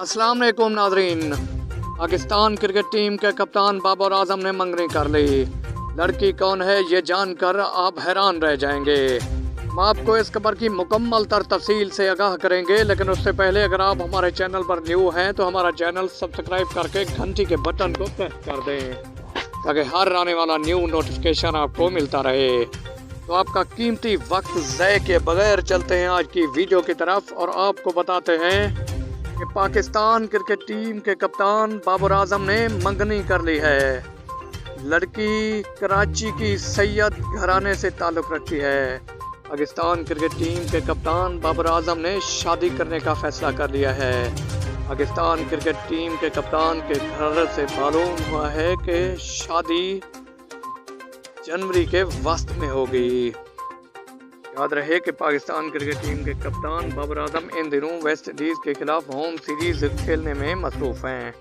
अस्सलाम वालेकुम नाजरीन। पाकिस्तान क्रिकेट टीम के कप्तान बाबर आजम ने मंगनी कर ली। लड़की कौन है ये जानकर आप हैरान रह जाएंगे। हम आपको इस खबर की मुकम्मल तर तफसील से आगाह करेंगे, लेकिन उससे पहले अगर आप हमारे चैनल पर न्यू हैं तो हमारा चैनल सब्सक्राइब करके घंटी के बटन को प्रेस कर दें ताकि हर आने वाला न्यू नोटिफिकेशन आपको मिलता रहे। तो आपका कीमती वक्त ज़ाय के बगैर चलते हैं आज की वीडियो की तरफ और आपको बताते हैं कि पाकिस्तान क्रिकेट टीम के कप्तान बाबर आजम ने मंगनी कर ली है। लड़की कराची की सैयद घराने से ताल्लुक़ रखती है। पाकिस्तान क्रिकेट टीम के कप्तान बाबर आजम ने शादी करने का फैसला कर लिया है। पाकिस्तान क्रिकेट टीम के कप्तान के घर से मालूम हुआ है कि शादी जनवरी के वस्त में होगी। याद रहे कि पाकिस्तान क्रिकेट टीम के कप्तान बाबर आजम इन दिनों वेस्ट इंडीज़ के खिलाफ होम सीरीज खेलने में मसरूफ़ हैं।